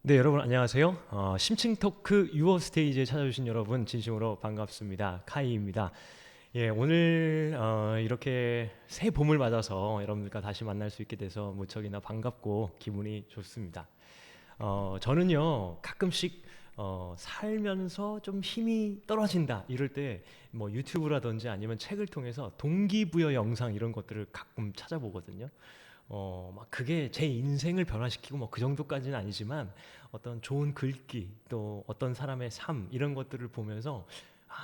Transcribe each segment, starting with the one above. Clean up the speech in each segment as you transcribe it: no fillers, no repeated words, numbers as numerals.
네, 여러분 안녕하세요. 심층 토크 유어 스테이지에 찾아주신 여러분 진심으로 반갑습니다. 카이입니다. 예, 오늘 이렇게 새 봄을 맞아서 여러분들과 다시 만날 수 있게 돼서 무척이나 반갑고 기분이 좋습니다. 저는요 가끔씩 살면서 좀 힘이 떨어진다 이럴 때 뭐 유튜브라든지 아니면 책을 통해서 동기부여 영상 이런 것들을 가끔 찾아보거든요. 막 그게 제 인생을 변화시키고 뭐 그 정도까지는 아니지만 어떤 좋은 글귀 또 어떤 사람의 삶 이런 것들을 보면서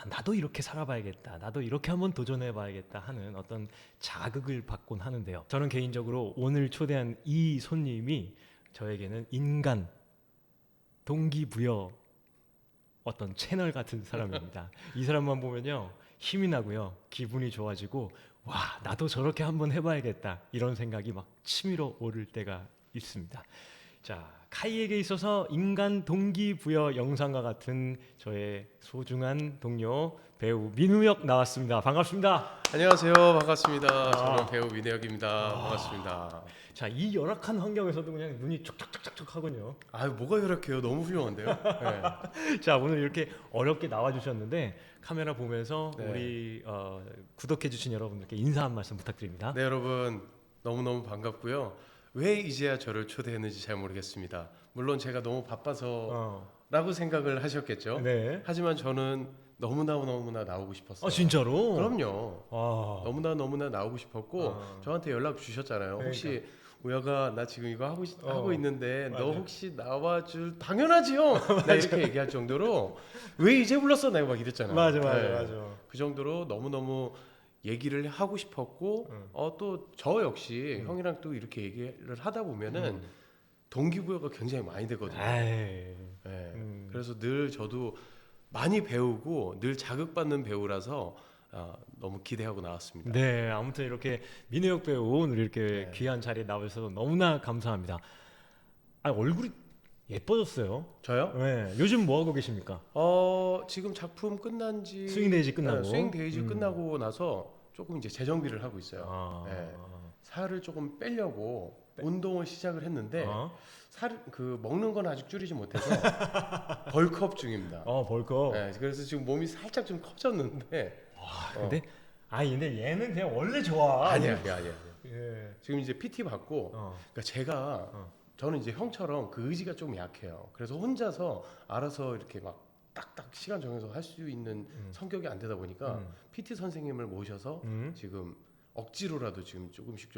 나도 이렇게 살아봐야겠다. 나도 이렇게 한번 도전해봐야겠다 하는 어떤 자극을 받곤 하는데요. 저는 개인적으로 오늘 초대한 이 손님이 저에게는 인간 동기부여 어떤 채널 같은 사람입니다. 이 사람만 보면요 힘이 나고요 기분이 좋아지고 와 나도 저렇게 한번 해봐야겠다 이런 생각이 막 치밀어 오를 때가 있습니다. 자, 카이에게 있어서 인간 동기부여 영상과 같은 저의 소중한 동료 배우 민우혁 나왔습니다. 반갑습니다. 안녕하세요. 반갑습니다. 아. 저는 배우 민혜혁입니다. 반갑습니다. 자, 이 열악한 환경에서도 그냥 눈이 촉촉촉촉 하군요. 아유, 뭐가 이렇게요? 너무 훌륭한데요? 네. 자, 오늘 이렇게 어렵게 나와주셨는데 카메라 보면서 네. 우리 구독해주신 여러분들께 인사 한 말씀 부탁드립니다. 네, 여러분 너무너무 반갑고요. 왜 이제야 저를 초대했는지 잘 모르겠습니다. 물론 제가 너무 바빠서 라고 생각을 하셨겠죠? 네. 하지만 저는 너무나 나오고 싶었어요. 진짜로? 그럼요. 아, 너무나 나오고 싶었고 저한테 연락 주셨잖아요. 혹시 우혁아 나 지금 이거 하고 있는데 맞아요. 너 혹시 나와줄 당연하지요. 나 이렇게 얘기할 정도로 왜 이제 불렀어? 내가 막 이랬잖아요. 맞아. 그 정도로 너무너무 얘기를 하고 싶었고 또 저 역시 형이랑 또 이렇게 얘기를 하다 보면은 동기부여가 굉장히 많이 되거든요. 에이. 네. 그래서 늘 저도 많이 배우고 늘 자극받는 배우라서 너무 기대하고 나왔습니다. 네, 아무튼 이렇게 민우혁 배우 오늘 이렇게 네. 귀한 자리에 나와주셔서 너무나 감사합니다. 얼굴이 예뻐졌어요. 저요? 네, 요즘 뭐 하고 계십니까? 지금 작품 끝난 지 스윙데이즈 끝나고. 스윙데이즈 끝나고 나서 조금 이제 재정비를 하고 있어요. 네. 살을 조금 빼려고 운동을 시작을 했는데 살 그 먹는 건 아직 줄이지 못해서 벌크업 중입니다. 벌컥. 네, 그래서 지금 몸이 살짝 좀 커졌는데 근데 근데 얘는 그냥 원래 좋아. 아니야. 예. 지금 이제 PT 받고 그러니까 제가 저는 이제 형처럼 그 의지가 좀 약해요. 그래서 혼자서 알아서 이렇게 막 딱딱 시간 정해서 할 수 있는 성격이 안 되다 보니까 PT 선생님을 모셔서 지금 억지로라도 지금 조금씩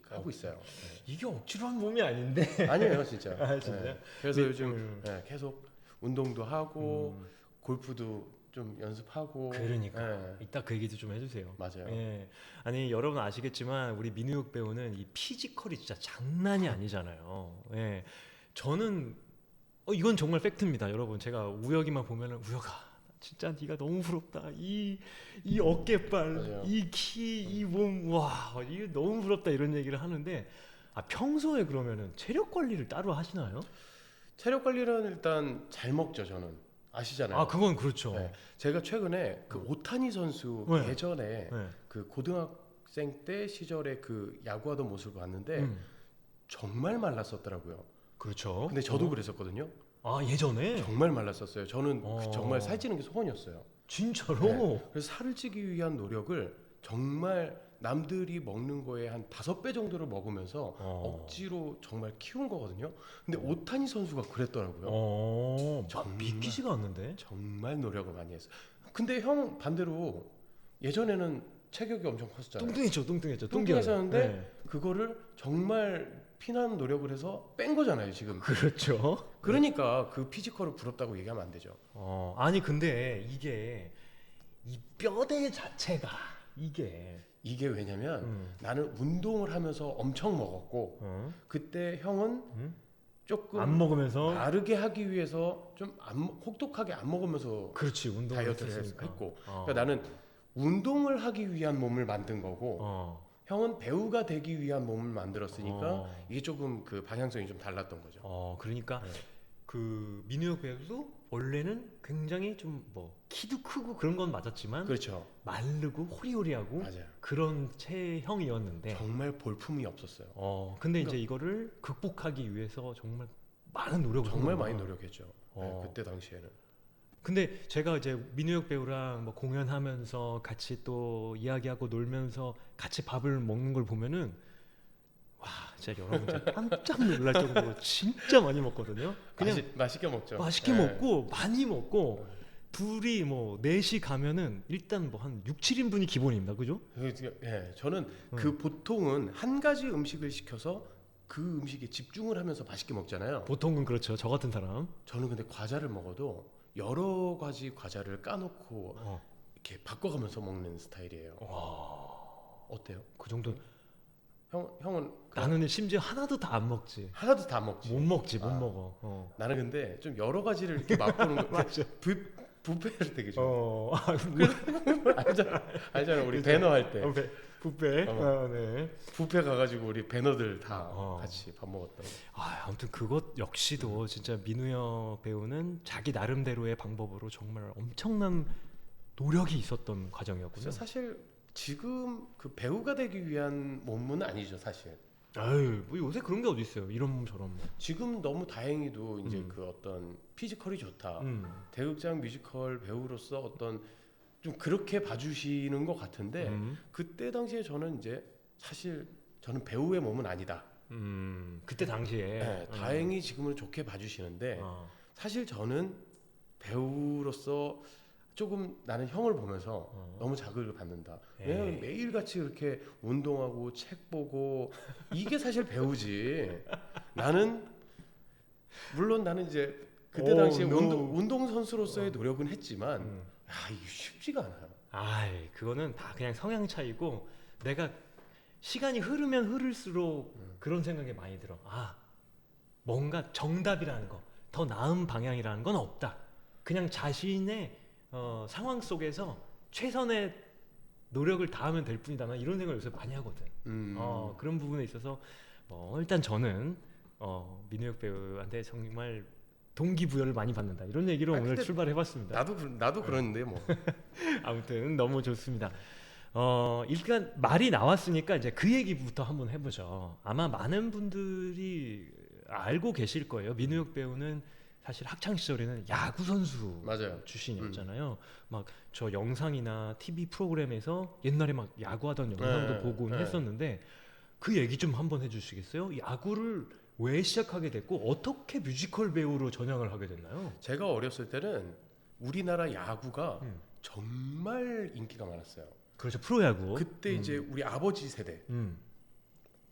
하고 있어요. 네. 이게 억지로 한 몸이 아닌데. 아니에요, 진짜. 진짜? 네. 그래서 요즘 계속 운동도 하고 골프도 좀 연습하고. 그러니까 네. 이따 그 얘기도 좀 해주세요. 맞아요. 예. 아니 여러분 아시겠지만 우리 민우혁 배우는 이 피지컬이 진짜 장난이 아니잖아요. 예. 저는 이건 정말 팩트입니다, 여러분. 제가 우혁이만 보면은 우혁아, 진짜 네가 너무 부럽다. 이 어깨빨, 맞아요. 이 키, 이 몸, 와, 이게 너무 부럽다 이런 얘기를 하는데 평소에 그러면은 체력 관리를 따로 하시나요? 체력 관리는 일단 잘 먹죠, 저는. 아시잖아요. 그건 그렇죠. 네. 제가 최근에 그 오타니 선수 네. 예전에 네. 그 고등학생 때 시절에 그 야구하던 모습을 봤는데 정말 말랐었더라고요. 그렇죠. 근데 저도 그랬었거든요. 예전에 정말 말랐었어요. 저는 정말 살찌는 게 소원이었어요. 진짜로. 네. 그래서 살을 찌기 위한 노력을 정말 남들이 먹는 거에 한 5배 정도를 먹으면서 억지로 정말 키운 거거든요. 근데 오타니 선수가 그랬더라고요. 정말. 믿기지가 않는데. 정말 노력을 많이 했어요. 근데 형 반대로 예전에는 체격이 엄청 컸었잖아요. 뚱뚱했죠. 뚱뚱했었는데 네. 그거를 정말 피나는 노력을 해서 뺀 거잖아요, 지금. 그렇죠. 그러니까 그 피지컬을 부럽다고 얘기하면 안 되죠. 아니 근데 이게 이 뼈대 자체가 이게 왜냐면 나는 운동을 하면서 엄청 먹었고 그때 형은 조금 안 먹으면서 바르게 하기 위해서 좀 혹독하게 안 먹으면서 그렇지 운동을 다이어트를 했으니까. 했고 그러니까 나는 운동을 하기 위한 몸을 만든 거고 형은 배우가 되기 위한 몸을 만들었으니까 이게 조금 그 방향성이 좀 달랐던 거죠. 그러니까 네. 그 민우혁 배우도 원래는 굉장히 좀 뭐 키도 크고 그런 건 맞았지만 그렇죠. 마르고 호리호리하고 맞아요. 그런 체형이었는데 정말 볼품이 없었어요. 근데 이제 그러니까 이거를 극복하기 위해서 정말 많은 노력을 정말 하는구나. 많이 노력했죠. 네, 그때 당시에는. 근데 제가 이제 민우혁 배우랑 뭐 공연하면서 같이 또 이야기하고 놀면서 같이 밥을 먹는 걸 보면은 와 진짜 여러분 진짜 깜짝 놀랄 정도로 진짜 많이 먹거든요. 그냥 맛있게 먹죠. 맛있게 네. 먹고 많이 먹고 둘이 뭐 넷이 가면은 일단 뭐 한 6, 7인분이 기본입니다. 그죠? 예, 저는 그 보통은 한 가지 음식을 시켜서 그 음식에 집중을 하면서 맛있게 먹잖아요. 보통은 그렇죠. 저 같은 사람. 저는 근데 과자를 먹어도 여러 가지 과자를 까놓고 이렇게 바꿔가면서 먹는 스타일이에요. 어때요? 그 정도. 형은 나는 심지어 하나도 다 안 먹지. 하나도 다 안 먹지. 못 먹지, 못 아. 먹어. 나는 근데 좀 여러 가지를 이렇게 맛보는 거. 맞아. 뷔페를 되게 좋아. 뭐, 알잖아 우리 그죠. 배너 할 때. 뷔페. 네. 뷔페 가가지고 우리 배너들 다 어. 같이 밥 먹었던. 아무튼 그것 역시도 진짜 민우혁 배우는 자기 나름대로의 방법으로 정말 엄청난 노력이 있었던 과정이었군요. 그래서 사실 지금 그 배우가 되기 위한 몸은 아니죠 사실. 아유, 뭐 요새 그런 게 어디 있어요? 이런 몸 저런 몸. 지금 너무 다행히도 이제 그 어떤 피지컬이 좋다. 대극장 뮤지컬 배우로서 어떤 좀 그렇게 봐주시는 것 같은데 그때 당시에 저는 이제 사실 저는 배우의 몸은 아니다. 그때 당시에 네, 다행히 지금은 좋게 봐주시는데 사실 저는 배우로서 조금 나는 형을 보면서 너무 자극을 받는다. 왜냐면 매일같이 그렇게 운동하고 책 보고 이게 사실 배우지. 나는 물론 나는 이제 그때 당시에 운동 선수로서의 노력은 했지만 이게 쉽지가 않아요. 아이, 그거는 다 그냥 성향 차이고 내가 시간이 흐르면 흐를수록 그런 생각이 많이 들어. 뭔가 정답이라는 거, 더 나은 방향이라는 건 없다. 그냥 자신의 상황 속에서 최선의 노력을 다하면 될 뿐이다. 난 이런 생각을 요새 많이 하거든. 그런 부분에 있어서 일단 저는 민우혁 배우한테 정말 동기부여를 많이 받는다. 이런 얘기로 오늘 근데 출발해봤습니다. 나도 그러는데 뭐. 아무튼 너무 좋습니다. 일단 말이 나왔으니까 이제 그 얘기부터 한번 해보죠. 아마 많은 분들이 알고 계실 거예요. 민우혁 배우는 사실 학창 시절에는 야구 선수 맞아요. 출신이었잖아요. 막 저 영상이나 TV 프로그램에서 옛날에 막 야구하던 영상도 보곤 했었는데 그 얘기 좀 한번 해주시겠어요? 야구를 왜 시작하게 됐고 어떻게 뮤지컬 배우로 전향을 하게 됐나요? 제가 어렸을 때는 우리나라 야구가 정말 인기가 많았어요. 그렇죠, 프로야구. 그때 이제 우리 아버지 세대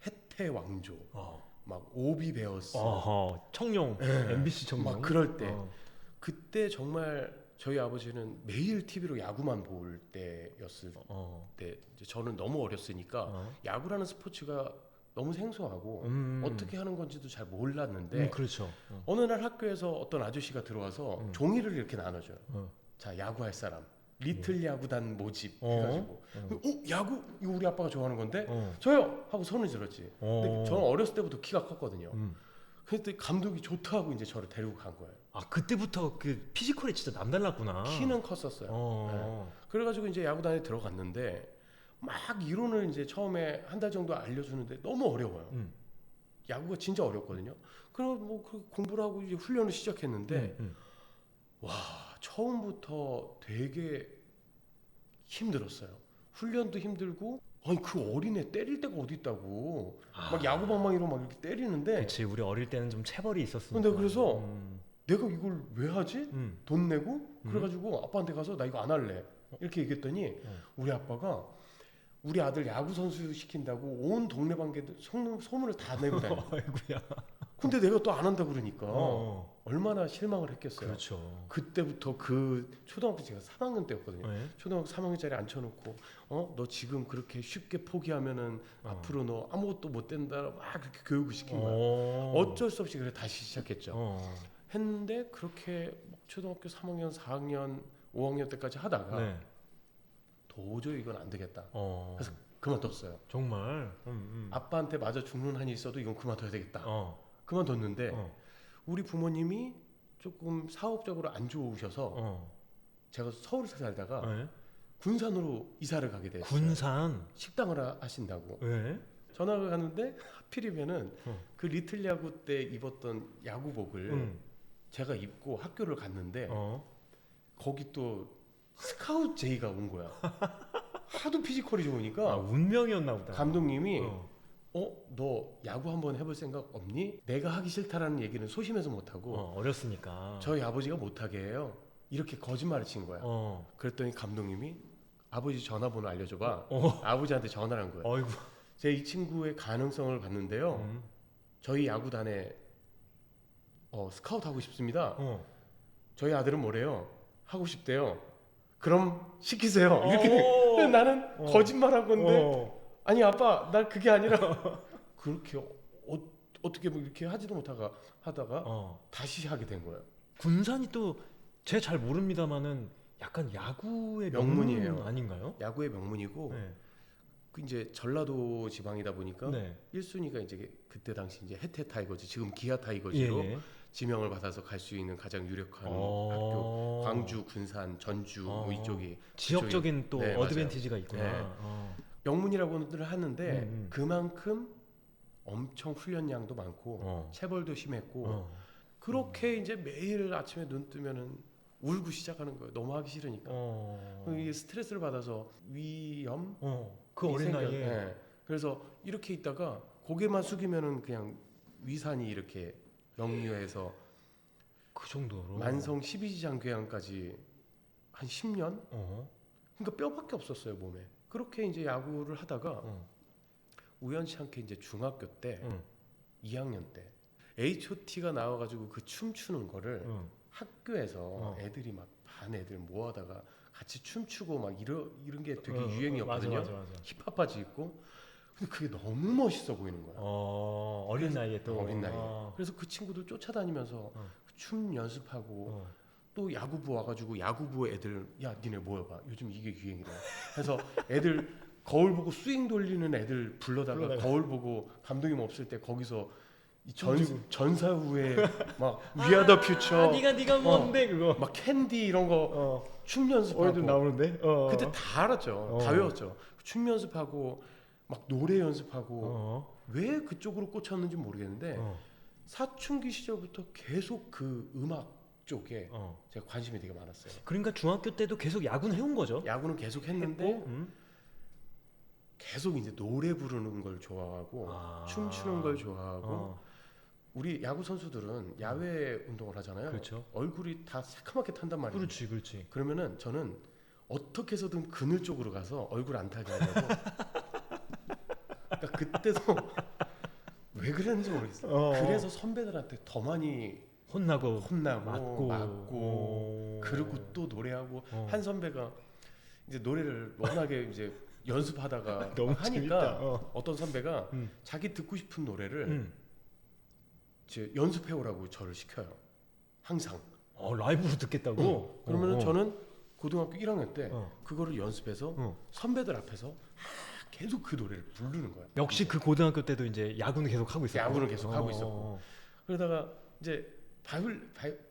해태 왕조, 막 오비 베어스, 청룡, MBC 청룡. 막 그럴 때 그때 정말 저희 아버지는 매일 TV로 야구만 볼 때였을 때 이제 저는 너무 어렸으니까 야구라는 스포츠가 너무 생소하고 어떻게 하는 건지도 잘 몰랐는데 그렇죠. 어느 날 학교에서 어떤 아저씨가 들어와서 종이를 이렇게 나눠줘요. 자, 야구할 사람 리틀 야구단 모집 해가지고 야구? 이거 우리 아빠가 좋아하는 건데 저요! 하고 손을 들었지. 근데 저는 어렸을 때부터 키가 컸거든요. 그때 감독이 좋다고 이제 저를 데리고 간 거예요. 그때부터 그 피지컬이 진짜 남달랐구나. 키는 컸었어요. 네. 그래가지고 이제 야구단에 들어갔는데 막 이론을 이제 처음에 한 달 정도 알려주는데 너무 어려워요. 야구가 진짜 어렵거든요. 그럼 뭐 공부를 하고 이제 훈련을 시작했는데 와, 처음부터 되게 힘들었어요. 훈련도 힘들고 아니 그 어린애 때릴 데가 어디 있다고 막 야구방망이로 막 이렇게 때리는데 그렇지, 우리 어릴 때는 좀 체벌이 있었으니까. 근데 그래서 내가 이걸 왜 하지? 돈 내고? 그래가지고 아빠한테 가서 나 이거 안 할래 이렇게 얘기했더니 우리 아빠가 우리 아들 야구 선수 시킨다고 온 동네방개들 소문을 다 내고 다녀. 아이고야. 근데 내가 또 안 한다 그러니까 얼마나 실망을 했겠어요. 그렇죠. 그때부터 그 초등학교 제가 3학년 때였거든요. 네. 초등학교 3학년짜리 앉혀놓고 너 지금 그렇게 쉽게 포기하면은 앞으로 너 아무것도 못 된다 막 그렇게 교육을 시킨 거야. 어쩔 수 없이 그래 다시 시작했죠. 했는데 그렇게 초등학교 3학년, 4학년, 5학년 때까지 하다가 네. 도저히 이건 안 되겠다. 그래서 그만뒀어요. 정말. 아빠한테 맞아 죽는 한이 있어도 이건 그만둬야 되겠다. 그만뒀는데 우리 부모님이 조금 사업적으로 안 좋으셔서 제가 서울에서 살다가 네. 군산으로 이사를 가게 됐어요. 군산. 식당을 하신다고. 네. 전화가 갔는데 하필이면은 어. 그 리틀 야구 때 입었던 야구복을 제가 입고 학교를 갔는데 거기 또 스카우트 제의가 온 거야. 하도 피지컬이 좋으니까 운명이었나 보다. 감독님이 너 야구 한번 해볼 생각 없니? 내가 하기 싫다라는 얘기는 소심해서 못하고 어렸으니까. 저희 아버지가 못하게 해요. 이렇게 거짓말을 친 거야. 그랬더니 감독님이 아버지 전화번호 알려줘봐. 아버지한테 전화를 한 거예요. 어이구. 제가 이 친구의 가능성을 봤는데요. 저희 야구단에 스카우트 하고 싶습니다. 저희 아들은 뭐래요? 하고 싶대요. 그럼 시키세요. 이렇게 나는 거짓말한 건데 아니 아빠 나 그게 아니라 그렇게 어떻게 뭐 이렇게 하지도 못하다가 다시 하게 된 거예요. 군산이 또 제가 잘 모릅니다만은 약간 야구의 명문이에요. 명문 아닌가요? 야구의 명문이고 네. 그 이제 전라도 지방이다 보니까 네. 1순위가 이제 그때 당시 이제 해태 타이거즈 지금 기아 타이거즈로 예. 지명을 받아서 갈 수 있는 가장 유력한 학교 광주, 군산, 전주 뭐 이쪽이 지역적인 또 네, 어드밴티지가 있구나. 네. 명문이라고들 하는데 그만큼 엄청 훈련량도 많고 체벌도 심했고 그렇게 이제 매일 아침에 눈 뜨면은 울고 시작하는 거예요. 너무 하기 싫으니까. 이게 스트레스를 받아서 위염 그 어린 나이에. 네. 그래서 이렇게 있다가 고개만 숙이면은 그냥 위산이 이렇게 역류해서 그 정도로 만성 12지장 궤양까지 한 10년? 그러니까 뼈밖에 없었어요 몸에. 그렇게 이제 야구를 하다가 우연치 않게 이제 중학교 때 2학년 때 H.O.T가 나와가지고 그 춤추는 거를 학교에서 애들이 막 반 애들 모아다가 같이 춤추고 막 이런 게 되게 유행이었거든요. 맞아. 힙합 바지 입고. 근데 그게 너무 멋있어 보이는 거야. 어린 나이에 또. 어린 나이에. 그래서 그 친구들 쫓아다니면서 춤 연습하고 또 야구부 와가지고 야구부 애들 야 니네 모여봐. 요즘 이게 유행이래. 그래서 애들 거울 보고 스윙 돌리는 애들 불러다가 거울 보고 감독님 없을 때 거기서 이 전사후에 막 위아더 퓨처 네가 뭔데 그거 막 캔디 이런 거 춤 연습하고 좀 나오는데 그때 다 알았죠. 다 외웠죠. 춤 연습하고 막 노래 연습하고 왜 그쪽으로 꽂혔는지 모르겠는데 사춘기 시절부터 계속 그 음악 쪽에 제가 관심이 되게 많았어요. 그러니까 중학교 때도 계속 야구는 해온 거죠? 야구는 계속 했는데 계속 이제 노래 부르는 걸 좋아하고 춤추는 걸 좋아하고 우리 야구 선수들은 야외 운동을 하잖아요. 그렇죠. 얼굴이 다 새카맣게 탄단 말이에요. 그렇지. 그러면은 저는 어떻게 해서든 그늘 쪽으로 가서 얼굴 안 타게 하려고. 그러니까 그때도 왜 그랬는지 모르겠어요. 그래서 선배들한테 더 많이 혼나고 맞고 그리고 또 노래하고 한 선배가 이제 노래를 워낙에 이제 연습하다가 너무 하니까 어떤 선배가 자기 듣고 싶은 노래를 이제 연습해 오라고 저를 시켜요. 항상. 라이브로 듣겠다고? 그러면은 저는 고등학교 1학년 때 그거를 연습해서 선배들 앞에서 계속 그 노래를 부르는 거야. 역시 그 고등학교 때도 이제 야구는 계속 하고 있었고. 야구를 계속 하고 있었고. 그러다가 이제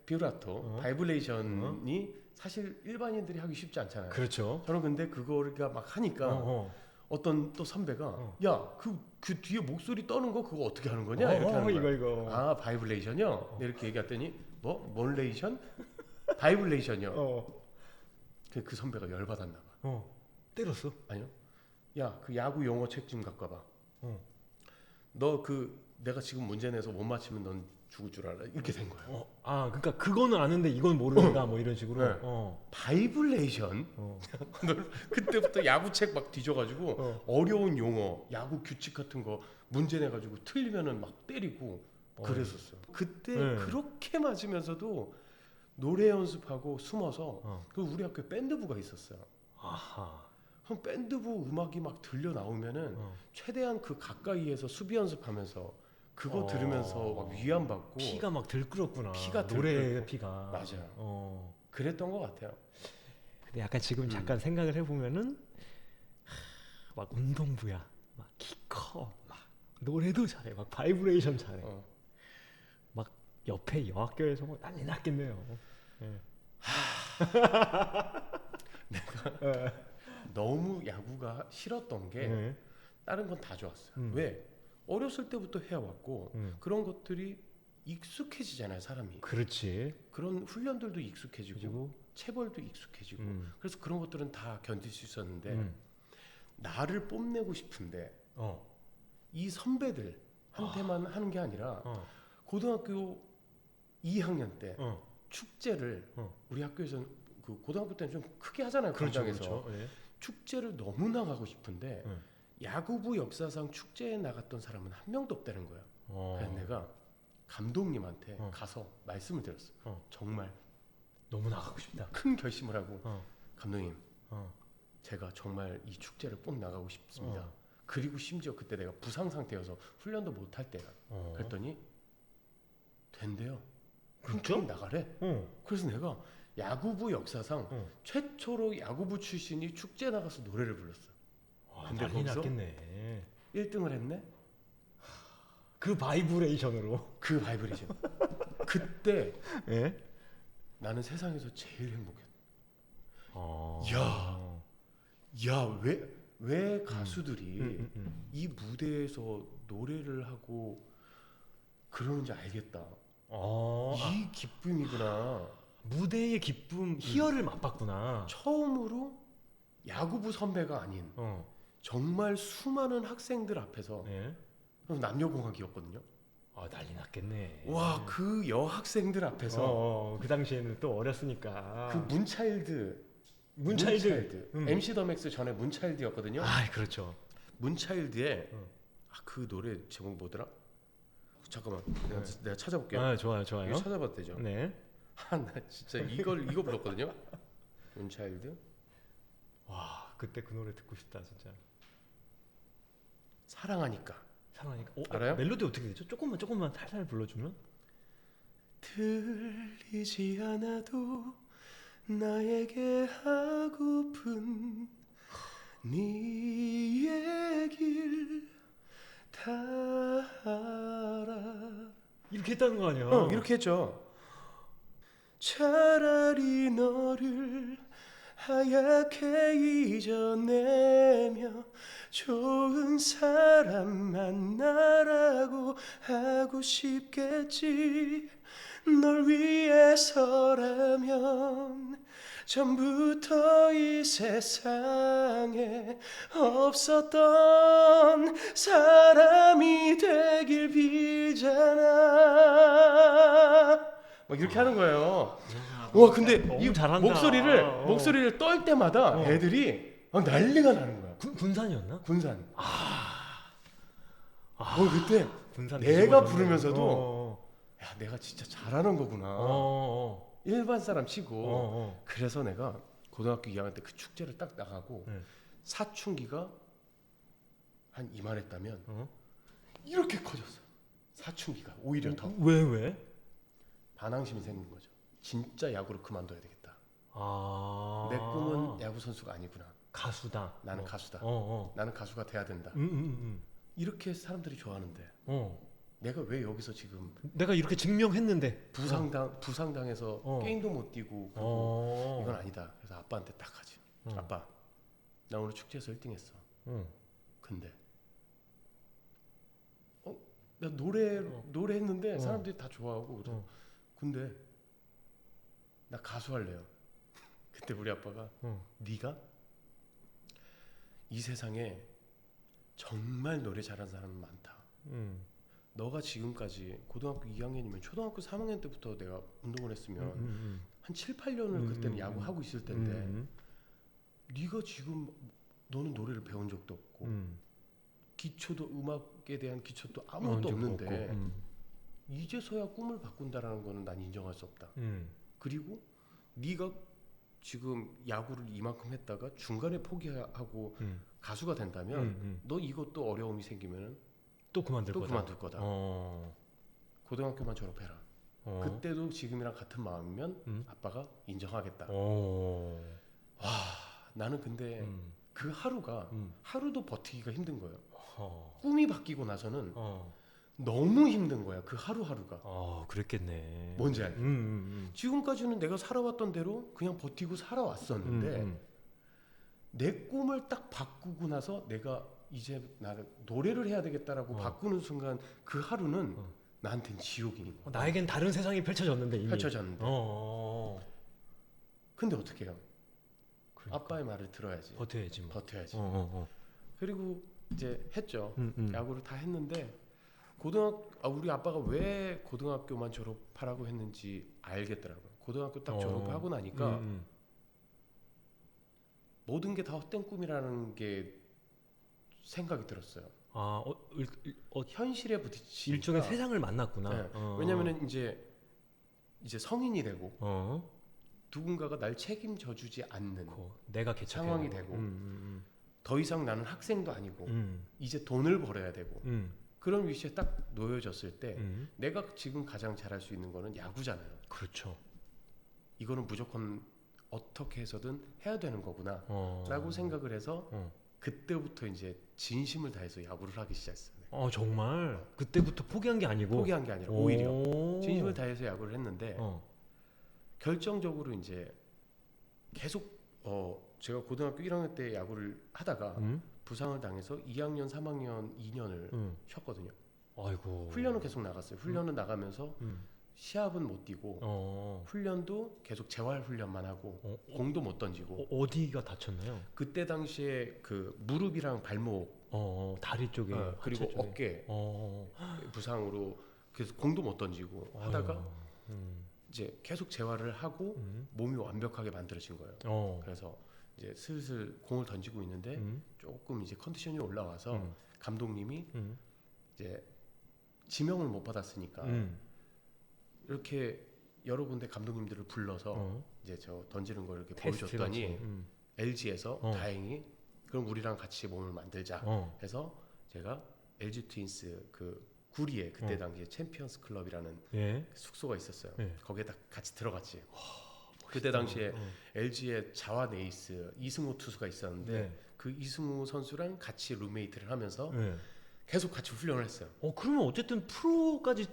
비브라토, 바이브레이션이 사실 일반인들이 하기 쉽지 않잖아요. 그렇죠. 저는 근데 그거가 막 하니까 어떤 또 선배가 야, 그 뒤에 목소리 떠는 거 그거 어떻게 하는 거냐? 이렇게 하는 거야. 이거. 아, 바이브레이션이요? 이렇게 얘기했더니 뭔 레이션? 바이브레이션이요. 그 선배가 열받았나 봐. 때렸어? 아니요. 야, 그 야구 용어 책 좀 갖고 와봐. 너 내가 지금 문제 내서 못 맞히면 넌 죽을 줄 알아. 이렇게 된 거예요. 그러니까 그거는 아는데 이건 모르는다 뭐 이런 식으로. 네. 바이블레이션. 그때부터 야구책 막 뒤져가지고 어려운 용어, 야구 규칙 같은 거 문제 내가지고 틀리면은 막 때리고 그랬었어요. 그때 그렇게 맞으면서도 노래 연습하고 숨어서 그 우리 학교에 밴드부가 있었어요. 그럼 밴드부 음악이 막 들려 나오면은 최대한 그 가까이에서 수비 연습하면서 그거 들으면서 막 위안 받고 피가 막 들끓었구나. 피가 노래의 피가. 맞아요. 그랬던 것 같아요. 근데 약간 지금 잠깐 생각을 해보면은 막 운동부야, 막 키 커, 막 노래도 잘해, 막 바이브레이션 잘해. 막 옆에 여학교에서 뭐 난리 났겠네요. 내가 너무 야구가 싫었던 게 다른 건 다 좋았어요. 음. 왜? 어렸을 때부터 해왔고 그런 것들이 익숙해지잖아요, 사람이. 그렇지. 그런 훈련들도 익숙해지고 그리고 체벌도 익숙해지고 그래서 그런 것들은 다 견딜 수 있었는데 나를 뽐내고 싶은데 이 선배들한테만 하는 게 아니라 고등학교 2학년 때 축제를 우리 학교에서는 그 고등학교 때는 좀 크게 하잖아요. 그렇죠, 광장에서. 그렇죠. 예. 축제를 너무 나가고 싶은데 야구부 역사상 축제에 나갔던 사람은 한 명도 없다는 거야. 그래서 내가 감독님한테 가서 말씀을 드렸어. 정말 너무 나가고 싶다. 큰 결심을 하고 감독님, 어. 제가 정말 이 축제를 꼭 나가고 싶습니다. 그리고 심지어 그때 내가 부상 상태여서 훈련도 못 할 때야. 그랬더니 된대요. 흔쾌히 나가래. 그래서 내가 야구부 역사상 최초로 야구부 출신이 축제 나가서 노래를 불렀어. 근데 난리 거기서 났겠네. 1등을 했네. 그 바이브레이션으로. 그 바이브레이션. 그때 예? 나는 세상에서 제일 행복했다. 야. 야, 왜 가수들이 이 무대에서 노래를 하고 그러는지 알겠다. 이 기쁨이구나. 무대의 기쁨, 희열을 맛봤구나. 처음으로 야구부 선배가 아닌 정말 수많은 학생들 앞에서 예? 남녀공학이었거든요. 난리 났겠네. 와, 그 여학생들 앞에서 그 당시에는 또 어렸으니까. 그 문차일드 MC 더 맥스 전에 문차일드였거든요. 그렇죠. 문차일드의 그 노래 제목 뭐더라? 잠깐만, 내가 찾아볼게요. 좋아요. 이거 찾아봐도 되죠? 네. 나 진짜 이거 불렀거든요. 문차일드. 와, 그때 그 노래 듣고 싶다 진짜. 사랑하니까. 사랑하니까. 알아요? 멜로디 어떻게 되죠? 조금만 살살 불러주면. 들리지 않아도 나에게 하고픈 네 얘길 다 알아. 이렇게 했다는 거 아니야? 이렇게 했죠. 차라리 너를 하얗게 잊어내며 좋은 사람 만나라고 하고 싶겠지. 널 위해서라면 전부터 이 세상에 없었던 사람이 되길 빌잖아. 막 이렇게 하는 거예요. 와, 근데 이 잘한다. 목소리를 떨 때마다 애들이 막 난리가 나는 거야. 군산이었나? 군산. 그때 군산 내가 부르면서도 야, 내가 진짜 잘하는 거구나. 일반 사람 치고. 그래서 내가 고등학교 2학년 때 그 축제를 딱 나가고 사춘기가 한 이만했다면 이렇게 커졌어. 사춘기가 오히려 더. 왜? 반항심이 생긴 거죠. 진짜 야구를 그만둬야 되겠다. 내 꿈은 야구 선수가 아니구나. 가수다. 나는 가수다. 나는 가수가 돼야 된다. 이렇게 사람들이 좋아하는데 내가 왜 여기서 지금 내가 이렇게 증명했는데 부상당해서 게임도 못 뛰고 그러고 이건 아니다. 그래서 아빠한테 딱 하지. 아빠, 나 오늘 축제에서 1등했어. 근데 나 노래했는데 사람들이 다 좋아하고 그래. 근데 나 가수 할래요. 그때 우리 아빠가 네가 이 세상에 정말 노래 잘하는 사람은 많다. 너가 지금까지 고등학교 2학년이면 초등학교 3학년 때부터 내가 운동을 했으면 한 7, 8년을 그때는 야구하고 있을 텐데 네가 지금 너는 노래를 배운 적도 없고 기초도 음악에 대한 기초도 아무것도 없는데 이제서야 꿈을 바꾼다라는 거는 난 인정할 수 없다. 그리고 네가 지금 야구를 이만큼 했다가 중간에 포기하고 가수가 된다면 너 이것도 어려움이 생기면 또 그만둘 거다. 고등학교만 졸업해라. 그때도 지금이랑 같은 마음이면 아빠가 인정하겠다. 와, 나는 근데 그 하루가 하루도 버티기가 힘든 거예요. 꿈이 바뀌고 나서는 너무 힘든 거야. 그 하루하루가. 그랬겠네. 뭔지 알지? 지금까지는 내가 살아왔던 대로 그냥 버티고 살아왔었는데 내 꿈을 딱 바꾸고 나서 내가 이제 나를 노래를 해야 되겠다라고 바꾸는 순간 그 하루는 나한테는 지옥인 거야. 나에겐 다른 세상이 펼쳐졌는데 이미. 펼쳐졌는데. 어. 근데 어떻게 해요? 그러니까. 아빠의 말을 들어야지. 버텨야지 뭐. 버텨야지. 어. 그리고 이제 했죠. 음. 야구를 다 했는데 우리 아빠가 왜 고등학교만 졸업하라고 했는지 알겠더라고요. 고등학교 딱 졸업하고 나니까 모든 게 다 헛된 꿈이라는 게 생각이 들었어요. 현실에 부딪히니까 일종의 세상을 만났구나. 네. 왜냐면은 이제 성인이 되고 누군가가 날 책임져 주지 않는 내가 상황이 되고 더 이상 나는 학생도 아니고 이제 돈을 벌어야 되고 그런 위치에 딱 놓여졌을 때 내가 지금 가장 잘할 수 있는 거는 야구잖아요. 그렇죠. 이거는 무조건 어떻게 해서든 해야 되는 거구나 라고 생각을 해서 그때부터 이제 진심을 다해서 야구를 하기 시작했어요. 정말 그때부터 포기한 게 아니고 포기한 게 아니라 오히려 진심을 다해서 야구를 했는데 결정적으로 이제 계속 제가 고등학교 1학년 때 야구를 하다가 부상을 당해서 2학년, 3학년, 2년을 쉬었거든요. 아이고. 훈련은 계속 나갔어요. 훈련은 나가면서 시합은 못 뛰고 훈련도 계속 재활 훈련만 하고 공도 못 던지고. 어디가 다쳤나요? 그때 당시에 그 무릎이랑 발목, 다리 쪽에 그리고 하체 쪽에. 어깨 부상으로 계속 공도 못 던지고 하다가 이제 계속 재활을 하고 몸이 완벽하게 만들어진 거예요. 그래서 이제 슬슬 공을 던지고 있는데 조금 이제 컨디션이 올라와서 감독님이 이제 지명을 못 받았으니까 이렇게 여러 군데 감독님들을 불러서 이제 저 던지는 걸 이렇게 보여줬더니 LG에서 다행히 그럼 우리랑 같이 몸을 만들자 해서 제가 LG 트윈스 그 구리에 그때 당시에 챔피언스 클럽이라는 숙소가 있었어요. 거기에다 같이 들어갔지. 그때 당시에 LG의 자완 에이스 이승우 투수가 있었는데 그 이승우 선수랑 같이 룸메이트를 하면서 계속 같이 훈련을 했어요. 그러면 어쨌든 프로까지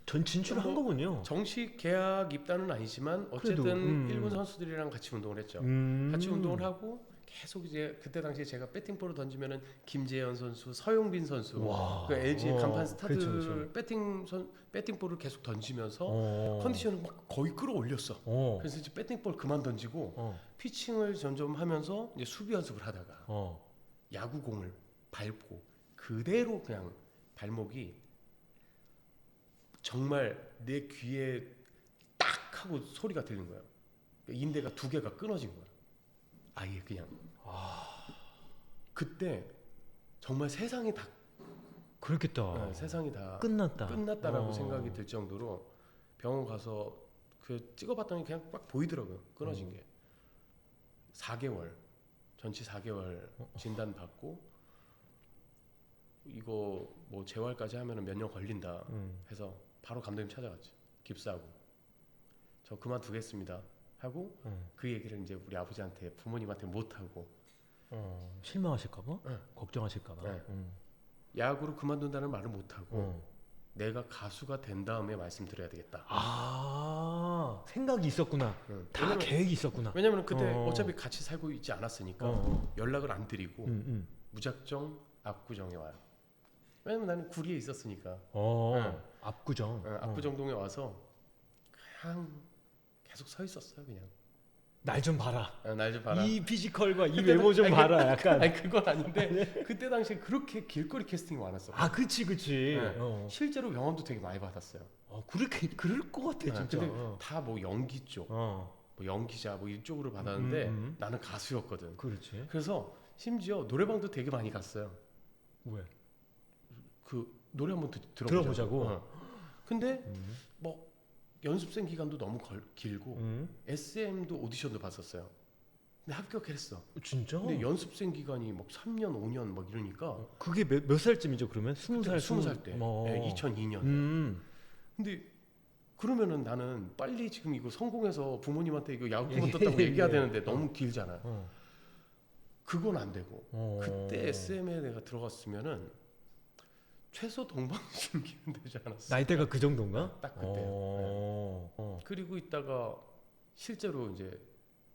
진출을 한 거군요. 정식 계약 입단은 아니지만 어쨌든 일군 선수들이랑 같이 운동을 했죠. 같이 운동을 하고 계속 이제 그때 당시에 제가 배팅볼을 던지면은 김재현 선수, 서용빈 선수, 그 LG 간판 스타들 배팅볼을 계속 던지면서 컨디션을 막 거의 끌어올렸어. 그래서 이제 배팅볼 그만 던지고 피칭을 점점 하면서 이제 수비 연습을 하다가 야구공을 밟고 그대로 그냥 발목이 정말 내 귀에 딱 하고 소리가 들린 거예요. 인대가 2개가 끊어진 거야. 아예 그냥. 그때 정말 세상이 다 그렇겠다. 세상이 다 끝났다라고 생각이 들 정도로 병원 가서 그 찍어봤더니 그냥 막 보이더라고요. 끊어진 게. 4개월 전치 4개월 진단 받고 이거 뭐 재활까지 하면은 몇 년 걸린다 해서 바로 감독님 찾아갔죠. 깁스하고 저 그만두겠습니다 하고 그 얘기를 이제 우리 아버지한테 부모님한테 못 하고 실망하실까봐 걱정하실까봐 야구를 그만둔다는 말을 못 하고 내가 가수가 된 다음에 말씀드려야 되겠다. 생각이 있었구나. 다 계획이 있었구나. 왜냐면 그때 어차피 같이 살고 있지 않았으니까 연락을 안 드리고 무작정 압구정에 와요. 왜냐면 나는 구리에 있었으니까. 압구정. 압구정동에 와서 그냥 계속 서 있었어요. 그냥. 날 좀 봐라. 날 좀 봐라. 이 피지컬과 이 외모 좀 봐라. 약간. 아니 그건 아닌데 그때 당시에 그렇게 길거리 캐스팅이 많았어. 그치. 네. 실제로 명함도 되게 많이 받았어요. 그럴 것 같아 진짜. 근데 다 뭐 연기 쪽, 뭐 연기자 뭐 이쪽으로 받았는데 나는 가수였거든. 그렇지. 그래서 심지어 노래방도 되게 많이 갔어요. 왜? 그 노래 한번 들어보자고. 근데 뭐 연습생 기간도 너무 길고 SM도 오디션도 봤었어요. 근데 합격했어. 진짜? 근데 연습생 기간이 막 3년, 5년 막 이러니까 그게 몇 살쯤이죠 그러면? 20살? 20살 때. 네, 2002년. 근데 그러면은 나는 빨리 지금 이거 성공해서 부모님한테 이거 야구공을 떴다고 얘기해야 되는데 너무 길잖아요. 그건 안 되고 그때 SM에 내가 들어갔으면은 최소 동방신기는 되지 않았어. 나이대가 그 정도인가? 딱 그때요. 네. 그리고 있다가 실제로 이제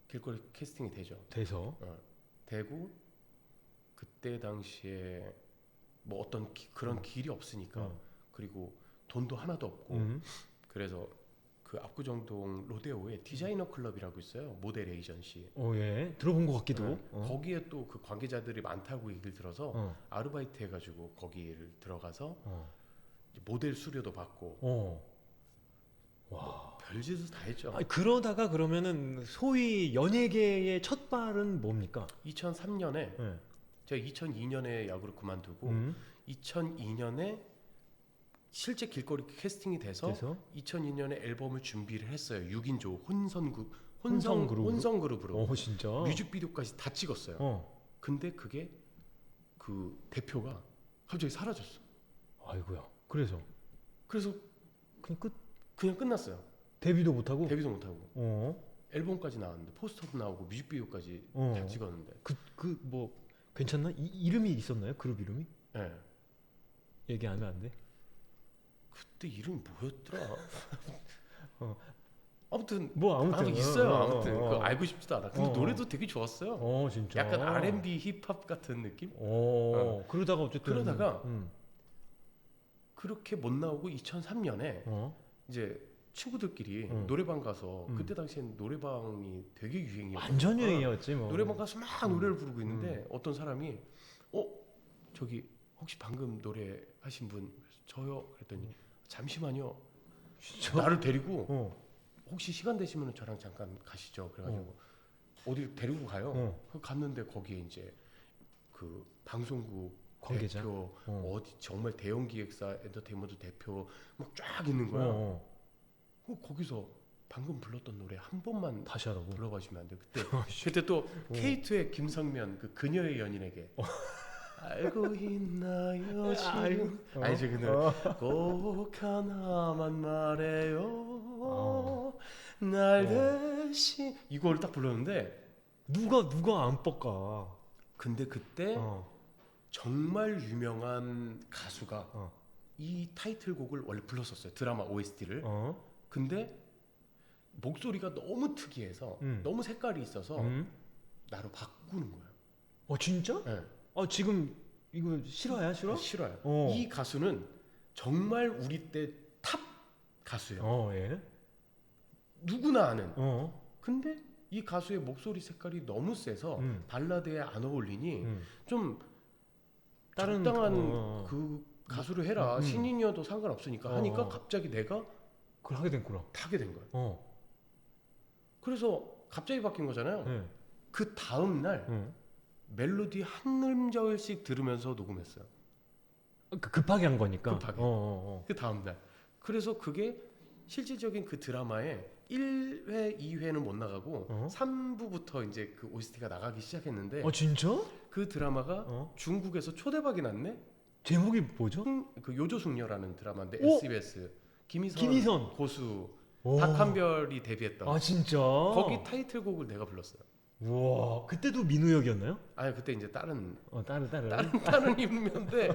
길거리 캐스팅이 되죠. 돼서 되고 그때 당시에 뭐 어떤 그런 길이 없으니까 그리고 돈도 하나도 없고 그래서 그 압구정동 로데오에 디자이너 클럽이라고 있어요. 모델 에이전시. 예. 들어본 것 같기도. 네. 거기에 또 그 관계자들이 많다고 얘기를 들어서 아르바이트 해가지고 거기를 들어가서 이제 모델 수료도 받고 와. 별짓을 다 했죠. 아니, 그러다가 그러면은 소위 연예계의 첫 발은 뭡니까? 2003년에 네. 제가 2002년에 야구를 그만두고 2002년에 실제 길거리 캐스팅이 돼서 2002년에 앨범을 준비를 했어요. 6인조 혼성 그룹으로 진짜. 뮤직비디오까지 다 찍었어요. 근데 그게 그 대표가 갑자기 사라졌어. 아이고야. 그래서 그냥 끝. 그냥 끝났어요. 데뷔도 못 하고. 데뷔도 못 하고. 앨범까지 나왔는데 포스터도 나오고 뮤직비디오까지 다 찍었는데. 그 뭐 괜찮나? 이름이 있었나요? 그룹 이름이? 네. 얘기하면 안 돼? 그때 이름이 뭐였더라? 아무튼 있어요. 아무튼 그거 알고 싶지도 않아. 근데 노래도 되게 좋았어요. 진짜. 약간 R&B 힙합 같은 느낌? 그러다가 어쨌든 그렇게 못 나오고 2003년에 이제 친구들끼리 노래방 가서 그때 당시엔 노래방이 되게 유행이었어요. 완전 유행이었지 뭐. 노래방 가서 막 노래를 부르고 있는데 어떤 사람이 저기 혹시 방금 노래 하신 분 저요? 그랬더니 잠시만요. 진짜? 나를 데리고 혹시 시간 되시면 저랑 잠깐 가시죠. 그래가지고 어디 데리고 가요. 갔는데 거기에 이제 그 방송국 관계자? 대표 어디 정말 대형 기획사 엔터테인먼트 대표 막 쫙 있는 거야. 거기서 방금 불렀던 노래 한 번만 다시 하라고 불러봐 주면 안 돼요? 그때 또 K2의 김성면 그 그녀의 연인에게 알고 있나요 지금 아니죠 그 노래 꼭 하나만 말해요 날 대신 이걸 딱 불렀는데 누가 안 뻑가. 근데 그때 정말 유명한 가수가 이 타이틀곡을 원래 불렀었어요. 드라마 OST를. 근데 목소리가 너무 특이해서 너무 색깔이 있어서 나로 바꾸는 거예요. 진짜? 네. 지금 이거 실화야? 싫어요. 이 가수는 정말 우리 때 탑 가수예요. 예. 누구나 아는. 근데 이 가수의 목소리 색깔이 너무 세서 발라드에 안 어울리니 좀 다른 적당한 그 가수를 해라. 신인이어도 상관없으니까 하니까 갑자기 내가 그걸 하게 됐구나. 타게 된 거예요. 그래서 갑자기 바뀐 거잖아요. 그 다음 날 멜로디 한 음절씩 들으면서 녹음했어요. 급하게 한 거니까. 급하게. 그 다음 날. 그래서 그게 실질적인 그 드라마에 1회, 2회는 못 나가고 3부부터 이제 그 OST가 나가기 시작했는데 진짜? 그 드라마가 중국에서 초대박이 났네? 제목이 뭐죠? 그 요조숙녀라는 드라마인데 SBS 김희선 고수 오. 박한별이 데뷔했던 진짜? 거기 타이틀곡을 내가 불렀어요. 우와. 그때도 민우역이었나요? 아니 그때 이제 다른 다른 이름인데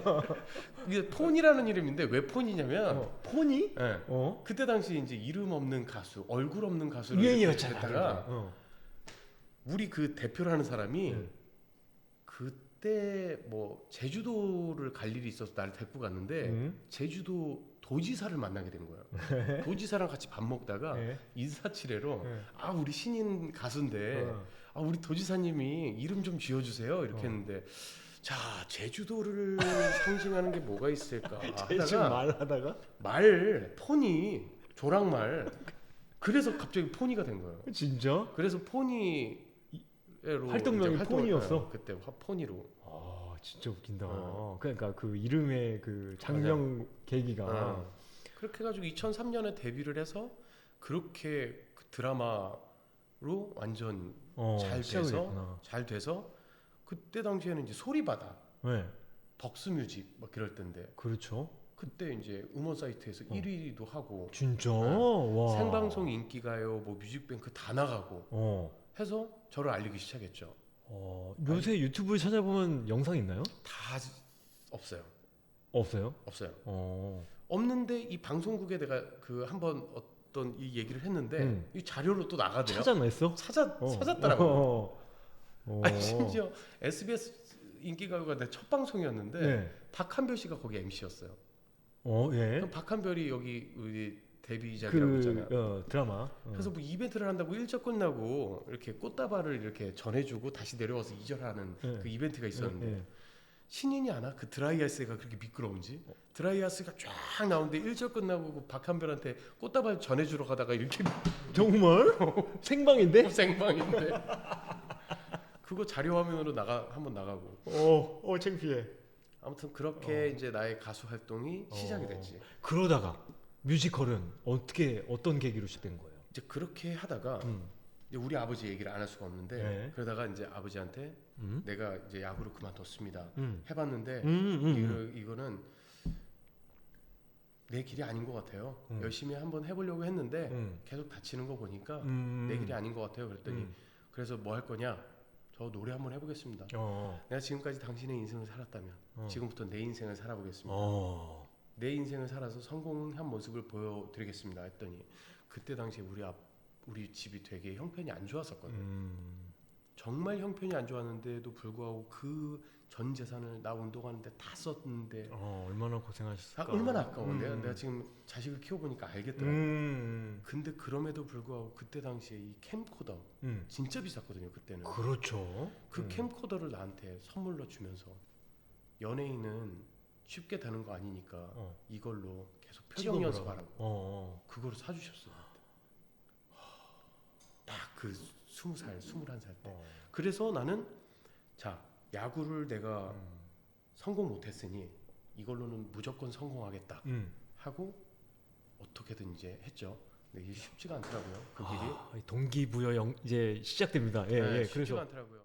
이게 폰이라는 이름인데 왜 폰이냐면 폰이? 네. 그때 당시 이제 이름 없는 가수, 얼굴 없는 가수를 유행이었잖아. 했다가 우리 그 대표라는 사람이 그때 뭐 제주도를 갈 일이 있어서 나를 데리고 갔는데 제주도 도지사를 만나게 된 거예요. 도지사랑 같이 밥 먹다가 인사치레로 우리 신인 가수인데 우리 도지사님이 이름 좀 지어주세요 이렇게 했는데 자 제주도를 상징하는 게 뭐가 있을까 하다가 말하다가 폰이 조랑말 그래서 갑자기 폰이가 된 거예요. 진짜? 그래서 폰이로 활동명이 폰이었어? 그때 폰이로. 진짜 웃긴다. 그러니까 그 이름의 그 장명 계기가 그렇게 해가지고 2003년에 데뷔를 해서 그렇게 그 드라마로 완전 잘 돼서 그때 당시에는 이제 소리바다, 덕스뮤직 막 그럴 때인데. 그렇죠. 그때 이제 음원 사이트에서 1위도 하고. 진짜? 와. 생방송 인기가요, 뭐 뮤직뱅크 다 나가고. 해서 저를 알리기 시작했죠. 요새 유튜브 찾아보면 영상 있나요? 다 없어요. 없어요? 없는데 이 방송국에 내가 그 한번 어떤 이 얘기를 했는데 이 자료로 또 나가대요. 찾아냈어? 찾았더라고요. 아니 심지어 SBS 인기가요가 내 첫 방송이었는데 네. 박한별 씨가 거기 MC였어요. 예. 그럼 박한별이 여기 우리 데뷔작이라고 있잖아요. 드라마. 그래서 뭐 이벤트를 한다고 1절 끝나고 이렇게 꽃다발을 이렇게 전해주고 다시 내려와서 2절 하는 네. 그 이벤트가 있었는데 예. 신인이 아나? 그 드라이아이스가 그렇게 미끄러운지 드라이아이스가 쫙 나오는데 1절 끝나고 그 박한별한테 꽃다발 전해주러 가다가 이렇게 정말? 생방인데? 생방인데 그거 자료 화면으로 한번 나가고 창피해. 아무튼 그렇게 이제 나의 가수 활동이 시작이 됐지. 그러다가 뮤지컬은 어떤 계기로 시작된 거예요? 이제 그렇게 하다가 이제 우리 아버지 얘기를 안 할 수가 없는데 네. 그러다가 이제 아버지한테 내가 이제 야구를 그만뒀습니다. 음. 해봤는데 이거는 내 길이 아닌 것 같아요. 열심히 한번 해보려고 했는데 계속 다치는 거 보니까 내 길이 아닌 것 같아요. 그랬더니 그래서 뭐 할 거냐? 저 노래 한번 해보겠습니다. 내가 지금까지 당신의 인생을 살았다면 지금부터 내 인생을 살아보겠습니다. 내 인생을 살아서 성공한 모습을 보여드리겠습니다. 했더니 그때 당시에 우리 집이 되게 형편이 안 좋았었거든요. 정말 형편이 안 좋았는데도 불구하고 그 전 재산을 나 운동하는데 다 썼는데 얼마나 고생하셨을까? 얼마나 아까워. 내가 지금 자식을 키워보니까 알겠더라고요. 근데 그럼에도 불구하고 그때 당시에 이 캠코더 진짜 비쌌거든요. 그때는. 그렇죠. 그 캠코더를 나한테 선물로 주면서 연예인은 쉽게 되는 거 아니니까 이걸로 계속 표정 연습하라고 그거를 사주셨어요. 딱 그 20살, 21살 때. 그래서 나는 자 야구를 내가 성공 못했으니 이걸로는 무조건 성공하겠다 하고 어떻게든 이제 했죠. 근데 이게 쉽지가 않더라고요. 그 길이. 동기부여 이제 시작됩니다. 예, 네, 예. 쉽지가 그래서 않더라고요.